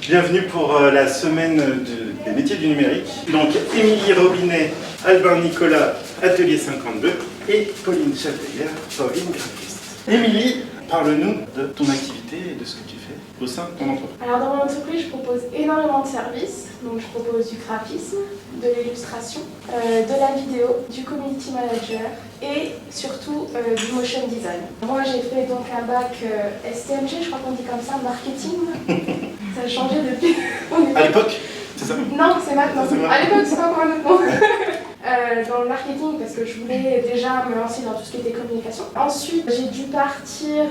Bienvenue pour la semaine des métiers du numérique. Donc Émilie Robinet, Albin Nicolas, Atelier 52 et Pauline Chapelière, Pauline graphiste. Émilie, parle-nous de ton activité et de ce que tu fais au sein de ton entreprise. Alors dans mon entreprise, je propose énormément de services. Donc je propose du graphisme, de l'illustration, de la vidéo, du community manager et surtout du motion design. Moi j'ai fait donc un bac STMG, je crois qu'on dit comme ça, marketing. Ça a changé depuis. À l'époque, c'est ça? Non, c'est maintenant. À l'époque, c'est pas encore un autre nom. Dans le marketing, parce que je voulais déjà me lancer dans tout ce qui était communication. Ensuite, j'ai dû partir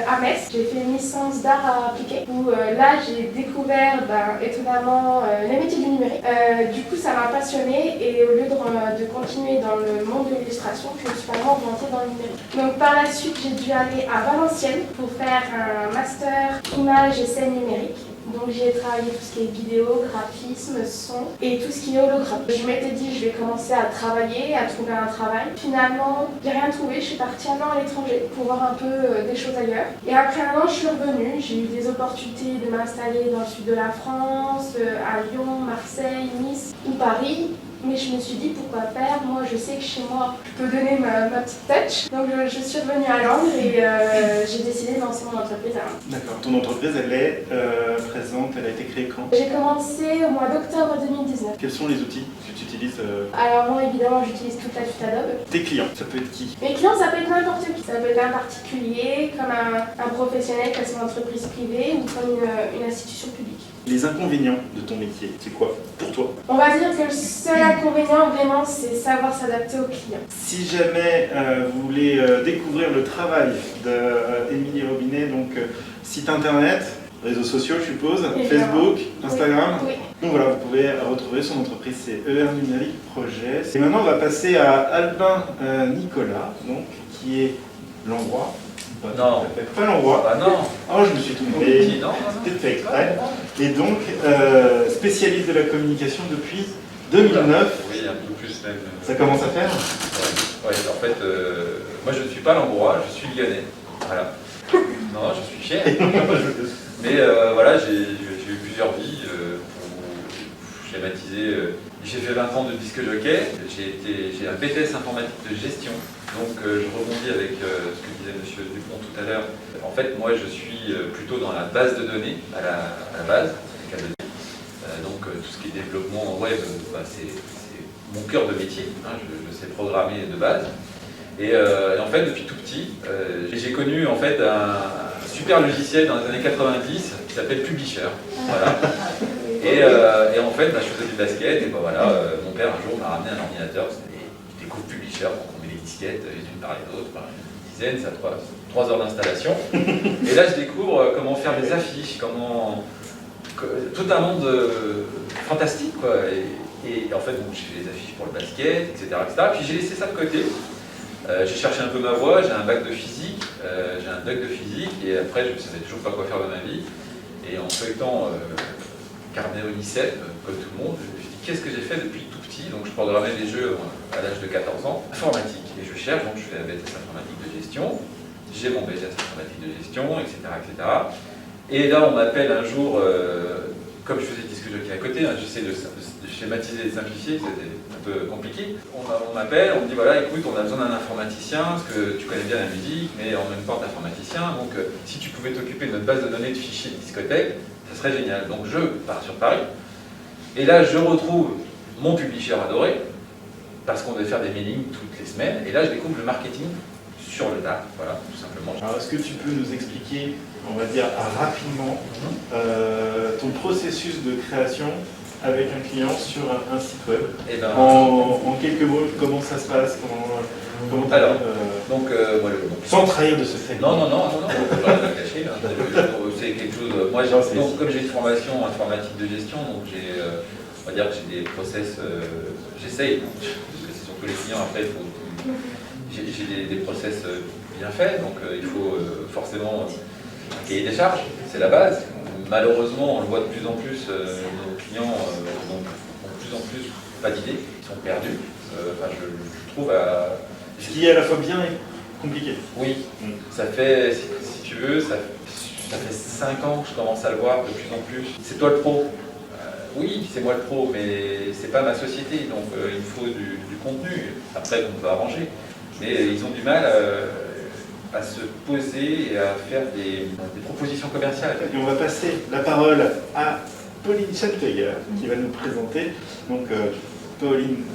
à Metz. J'ai fait une licence d'art appliqué, où là, j'ai découvert, étonnamment, les métiers du numérique. Du coup, ça m'a passionnée, et au lieu de continuer dans le monde de l'illustration, je me suis vraiment orientée dans le numérique. Donc, par la suite, j'ai dû aller à Valenciennes pour faire un master image et scène numérique. Donc j'ai travaillé tout ce qui est vidéo, graphisme, son et tout ce qui est hologramme. Je m'étais dit je vais commencer à travailler, à trouver un travail. Finalement, j'ai rien trouvé, je suis partie un an à l'étranger pour voir un peu des choses ailleurs. Et après un an, je suis revenue, j'ai eu des opportunités de m'installer dans le sud de la France, à Lyon, Marseille, Nice ou Paris. Mais je me suis dit pourquoi faire, moi je sais que chez moi je peux donner ma petite touch. Donc je suis revenue à Londres et j'ai décidé de lancer mon entreprise à Londres. D'accord, ton entreprise elle est présente, elle a été créée quand? J'ai commencé au mois d'octobre 2019. Quels sont les outils que tu utilises? Alors moi évidemment j'utilise toute la suite Adobe. Tes clients, ça peut être qui? Mes clients ça peut être n'importe qui. Ça peut être un particulier, comme un professionnel qui a son entreprise privée ou comme une institution publique. Les inconvénients de ton métier, c'est quoi pour toi? On va dire que le seul inconvénient vraiment c'est savoir s'adapter aux clients. Si jamais vous voulez découvrir le travail d'Émilie Robinet, donc site internet, réseaux sociaux je suppose, Évidemment. Facebook, Instagram. Oui. Donc voilà, vous pouvez retrouver son entreprise, c'est ER Numérique Projet. Et maintenant on va passer à Albin Nicolas, donc, qui est l'endroit. Non. Pas l'endroit. Ah non. Oh, je me suis trompé. Oui, non. C'était fait exprès. Et donc, spécialiste de la communication depuis 2009. Oui, un peu plus même. Ça commence à faire? Ouais, en fait, moi je ne suis pas l'Ambrois, je suis lyonnais. Voilà. Non, je suis fier. Mais voilà, j'ai eu plusieurs vies pour schématiser. J'ai fait 20 ans de disque jockey, j'ai un BTS informatique de gestion. Donc je rebondis avec ce que disait M. Dupont tout à l'heure. En fait, moi je suis plutôt dans la base de données, à la base, donc tout ce qui est développement web, c'est mon cœur de métier, hein, je sais programmer de base. Et en fait, depuis tout petit, j'ai connu en fait un super logiciel dans les années 90 qui s'appelle Publisher. Voilà. Et en fait, je faisais du basket, et voilà, mon père un jour m'a ramené un ordinateur, c'était des coups Publisher, donc on met les disquettes les unes par les autres, une dizaine, ça 3 heures d'installation. Et là je découvre comment faire des affiches, tout un monde fantastique quoi. Et en fait, j'ai fait des affiches pour le basket, etc. Puis j'ai laissé ça de côté. J'ai cherché un peu ma voie, j'ai un bac de physique, et après je ne savais toujours pas quoi faire de ma vie. Et en feuilletant carnet Unicef, comme tout le monde, je me suis dit qu'est-ce que j'ai fait depuis tout petit. Donc je programmais des jeux à l'âge de 14 ans, informatique. Et je cherche, donc je fais un BTS informatique de gestion, j'ai mon BTS informatique de gestion, etc. Et là on m'appelle un jour, comme je faisais disque jockey à côté, hein, j'essaie de schématiser et de simplifier, c'était un peu compliqué. On m'appelle, on me dit voilà écoute on a besoin d'un informaticien, parce que tu connais bien la musique, mais en même temps t'es informaticien, donc si tu pouvais t'occuper de notre base de données de fichiers de discothèque, ça serait génial. Donc je pars sur Paris, et là je retrouve mon publisher adoré, parce qu'on devait faire des mailings toutes les semaines, et là je découvre le marketing sur le tas, voilà, tout simplement. Alors est-ce que tu peux nous expliquer, on va dire rapidement, ton processus de création avec un client sur un site web? En quelques mots, comment ça se passe? Alors, donc, sans trahir de secret. Non, on peut pas le cacher. C'est quelque chose. Moi, comme j'ai une formation informatique de gestion, donc on va dire que j'ai des process. J'essaye. C'est surtout les clients après. J'ai des process bien faits, donc il faut forcément un cahier des charges. C'est la base. Malheureusement, on le voit de plus en plus. Nos clients ont de plus en plus pas d'idées. Ils sont perdus. Je trouve à Ce qui est à la fois bien et compliqué. Oui, ça fait, si tu veux, ça Ça fait 5 ans que je commence à le voir de plus en plus. C'est toi le pro. Oui, c'est moi le pro, mais c'est pas ma société, donc il me faut du contenu. Après, on peut arranger. Mais ils ont du mal à se poser et à faire des propositions commerciales. Et on va passer la parole à Pauline Chatteiller qui va nous présenter. Donc, Pauline,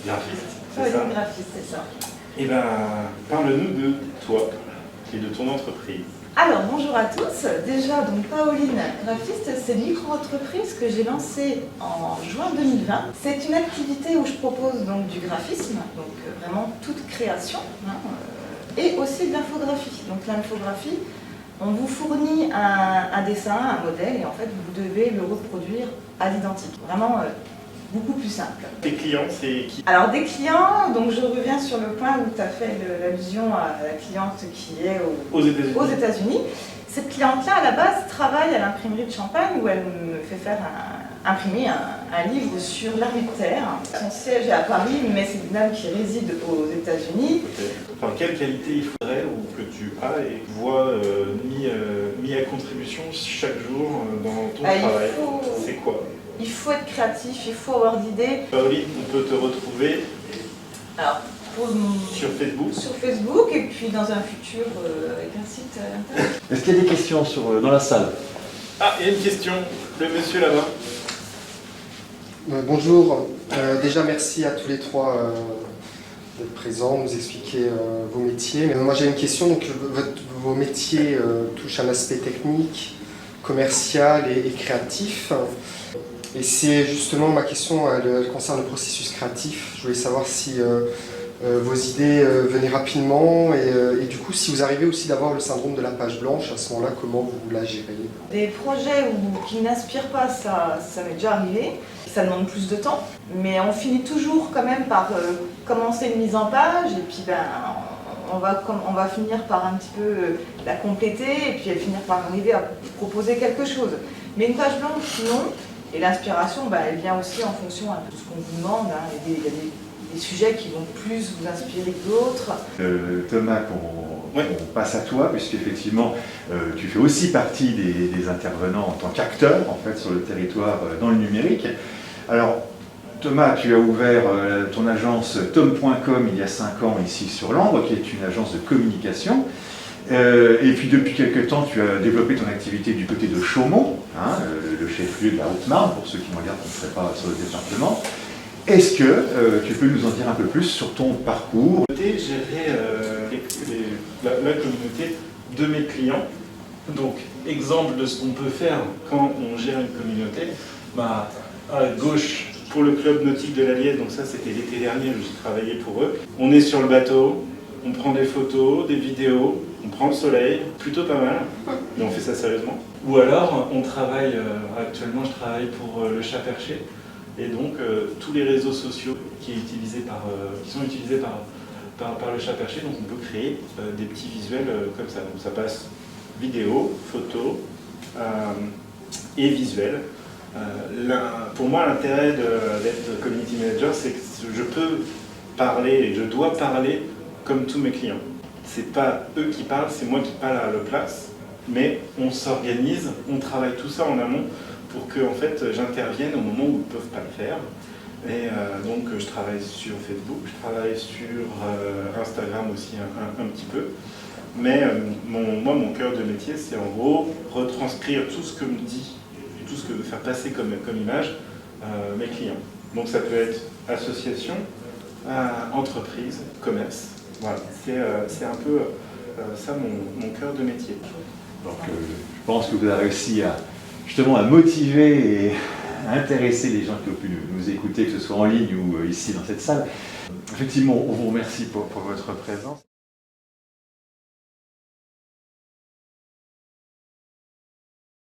graphiste, c'est ça? Pauline graphiste, c'est ça. Et bien, parle-nous de toi et de ton entreprise. Alors, bonjour à tous. Déjà, donc Pauline graphiste, c'est une micro-entreprise que j'ai lancée en juin 2020. C'est une activité où je propose donc du graphisme, donc vraiment toute création, et aussi de l'infographie. Donc l'infographie, on vous fournit un dessin, un modèle, et en fait, vous devez le reproduire à l'identique. Vraiment beaucoup plus simple. Tes clients, c'est qui? Alors des clients, donc je reviens sur le point où tu as fait l'allusion à la cliente qui est aux États-Unis. Cette cliente-là, à la base, travaille à l'imprimerie de Champagne où elle me fait faire imprimer un livre sur l'armée de terre. Son siège est à Paris, mais c'est une dame qui réside aux États-Unis. Enfin, quelle qualité il faudrait ou que tu as et vois mis à contribution chaque jour dans ton travail? C'est quoi? Il faut être créatif, il faut avoir d'idées. Pauline, on peut te retrouver alors, sur Facebook. Sur Facebook et puis dans un futur avec un site internet. Est-ce qu'il y a des questions dans la salle? Ah, il y a une question. Le monsieur là-bas. Bonjour. Déjà, merci à tous les trois d'être présents, nous expliquer vos métiers. Moi, j'ai une question. Donc, vos métiers touchent un aspect technique, commercial et créatif. Et c'est justement ma question, elle concerne le processus créatif. Je voulais savoir si vos idées venaient rapidement et du coup si vous arrivez aussi d'avoir le syndrome de la page blanche, à ce moment-là, comment vous la gérez? Des projets qui n'inspirent pas, ça m'est déjà arrivé. Ça demande plus de temps, mais on finit toujours quand même par commencer une mise en page et puis on va finir par un petit peu la compléter et puis finir par arriver à proposer quelque chose. Mais une page blanche, non. Et l'inspiration, elle vient aussi en fonction de ce qu'on vous demande. Il y a des sujets qui vont plus vous inspirer que d'autres. Thomas, on passe à toi, puisqu'effectivement, tu fais aussi partie des intervenants en tant qu'acteur en fait, sur le territoire dans le numérique. Alors, Thomas, tu as ouvert ton agence tom.com il y a 5 ans ici sur Langres, qui est une agence de communication. Et puis depuis quelques temps, tu as développé ton activité du côté de Chaumont, le chef-lieu de la Haute-Marne, pour ceux qui me regardent, qui ne seraient pas sur le département. Est-ce que tu peux nous en dire un peu plus sur ton parcours? Gérer la communauté de mes clients. Donc, exemple de ce qu'on peut faire quand on gère une communauté. À gauche, pour le club nautique de la Liesse, donc ça c'était l'été dernier, j'ai travaillé pour eux. On est sur le bateau, on prend des photos, des vidéos, on prend le soleil, plutôt pas mal, mais on fait ça sérieusement. Ou alors, on travaille, actuellement je travaille pour le Chat Perché, et donc tous les réseaux sociaux qui sont utilisés par le Chat Perché, donc on peut créer des petits visuels comme ça. Donc ça passe vidéo, photo et visuel. Pour moi, l'intérêt d'être community manager, c'est que je peux parler et je dois parler comme tous mes clients. C'est pas eux qui parlent, c'est moi qui parle à leur place, mais on s'organise, on travaille tout ça en amont pour que en fait, j'intervienne au moment où ils ne peuvent pas le faire. Et donc je travaille sur Facebook, je travaille sur Instagram aussi un petit peu. Mais mon cœur de métier, c'est en gros retranscrire tout ce que me dit, tout ce que veut faire passer comme image mes clients. Donc ça peut être association, entreprise, commerce. Voilà, c'est un peu ça mon cœur de métier. Donc je pense que vous avez réussi justement à motiver et à intéresser les gens qui ont pu nous écouter, que ce soit en ligne ou ici dans cette salle. Effectivement, on vous remercie pour votre présence.